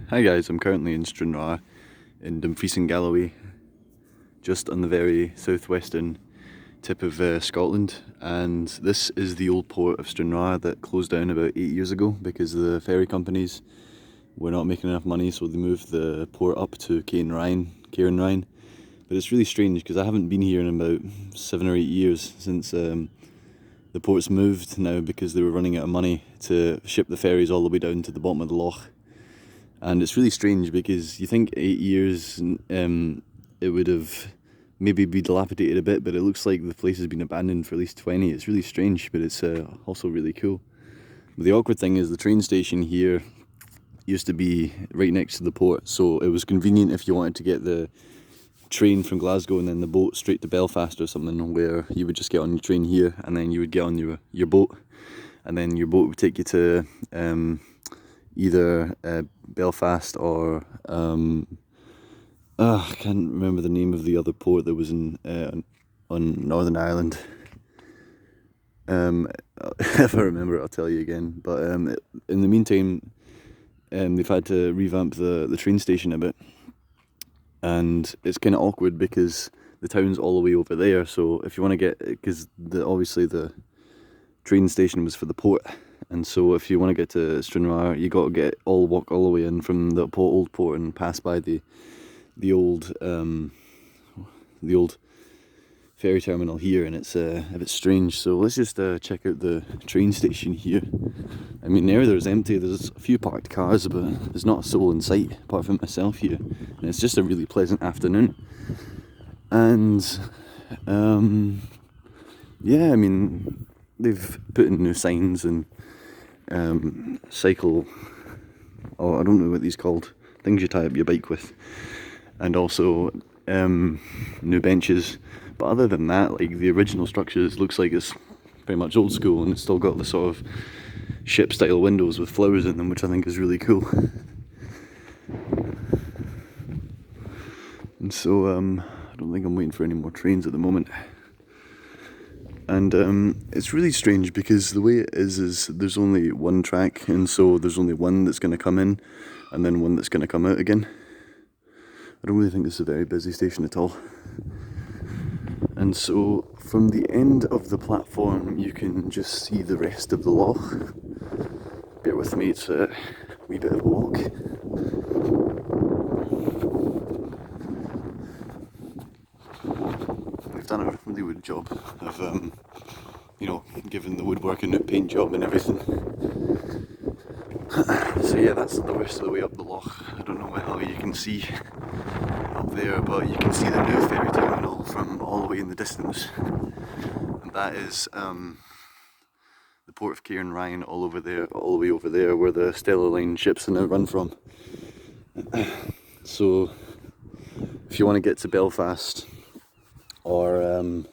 Hi guys, I'm currently in Stranraer in Dumfries and Galloway, just on the very southwestern tip of Scotland, and this is the old port of Stranraer that closed down about 8 years ago because the ferry companies were not making enough money, so they moved the port up to Cairnryan. But it's really strange because I haven't been here in about 7 or 8 years since the port's moved now because they were running out of money to ship the ferries all the way down to the bottom of the loch. And it's really strange because you think 8 years it would have maybe be dilapidated a bit, but it looks like the place has been abandoned for at least 20. It's really strange, but it's also really cool. But the awkward thing is the train station here used to be right next to the port, so it was convenient if you wanted to get the train from Glasgow and then the boat straight to Belfast or something, where you would just get on your train here and then you would get on your boat, and then your boat would take you to either Belfast or I can't remember the name of the other port that was in on Northern Ireland. If I remember it, I'll tell you again. But in the meantime, they've had to revamp the train station a bit, and it's kind of awkward because the town's all the way over there. So if you want to get, because obviously the train station was for the port. And so if you want to get to Stranraer, you got to walk all the way in from the old port and pass by the old ferry terminal here, and it's a bit strange. So let's just check out the train station here. I mean, there's empty. There's a few parked cars, but there's not a soul in sight apart from myself here. And it's just a really pleasant afternoon. And yeah, I mean, they've put in new signs and cycle, or I don't know what these called, things you tie up your bike with, and also new benches. But other than that, like, the original structures looks like it's very much old school, and it's still got the sort of ship style windows with flowers in them, which I think is really cool. And so I don't think I'm waiting for any more trains at the moment. And it's really strange because the way it is there's only one track, and so there's only one that's going to come in and then one that's going to come out again. I don't really think this is a very busy station at all. And so from the end of the platform you can just see the rest of the loch. Bear with me, it's a wee bit of a walk. They've done a really good job of given the woodworking and paint job and everything. So yeah, that's the rest of the way up the loch. I don't know how you can see up there, but you can see the new ferry terminal from all the way in the distance. And that is the port of Cairnryan, all the way over there, where the Stella Line ships now run from. So if you want to get to Belfast or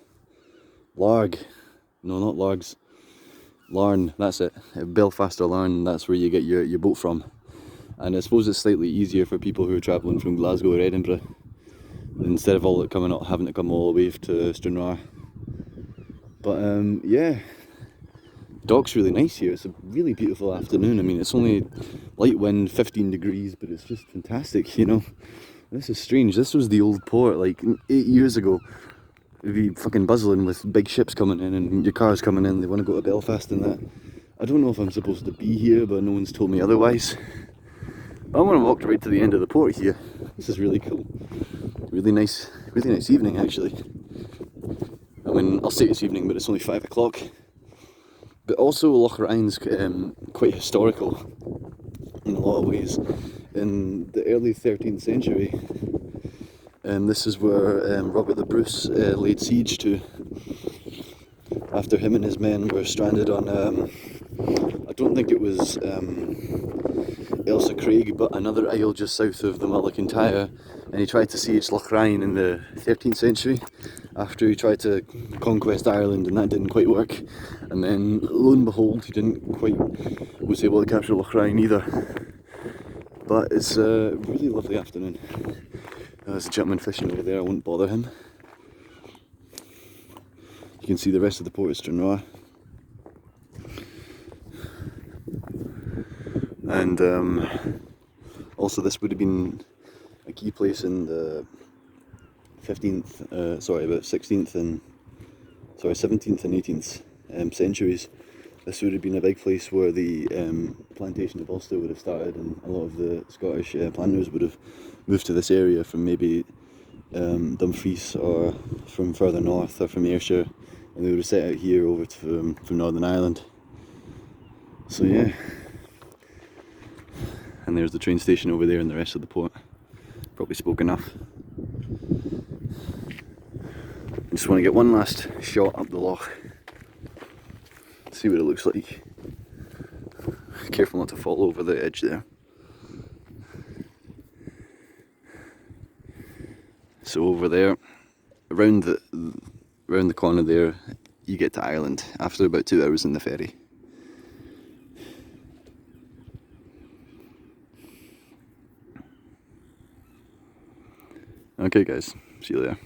Larne, that's it. Belfast or Larne, that's where you get your boat from. And I suppose it's slightly easier for people who are travelling from Glasgow or Edinburgh, instead of having to come all the way to Stranraer. But yeah, the dock's really nice here. It's a really beautiful afternoon. I mean, it's only light wind, 15 degrees, but it's just fantastic, you know. This is strange. This was the old port, like 8 years ago. It'd be fucking buzzing with big ships coming in and your cars coming in. They want to go to Belfast and that. I don't know if I'm supposed to be here, but no one's told me otherwise. But I'm going to walk right to the end of the port here. This is really cool. Really nice evening, actually. I mean, I'll say it's evening, but it's only 5 o'clock. But also Loch Ryan's quite historical in a lot of ways. In the early 13th century, this is where Robert the Bruce laid siege to, after him and his men were stranded on, I don't think it was Ailsa Craig, but another isle just south of the Mull of Kintyre, and he tried to siege Loch Ryan in the 13th century after he tried to conquest Ireland, and that didn't quite work. And then lo and behold, he was able to capture Loch Ryan either. But it's a really lovely afternoon. There's a gentleman fishing over there, I won't bother him. You can see the rest of the port of Stranraer. And Also, this would have been a key place in the 15th, sorry, about 16th and, sorry, 17th and 18th centuries. This would have been a big place where the plantation of Ulster would have started, and a lot of the Scottish planters would have moved to this area from maybe Dumfries or from further north or from Ayrshire, and they would have set out here over to, from Northern Ireland. So yeah, and there's the train station over there and the rest of the port. Probably spoke enough. I just want to get one last shot up the loch, see what it looks like. Careful not to fall over the edge there. So over there, around the corner there, you get to Ireland after about 2 hours in the ferry. Okay guys, see you later.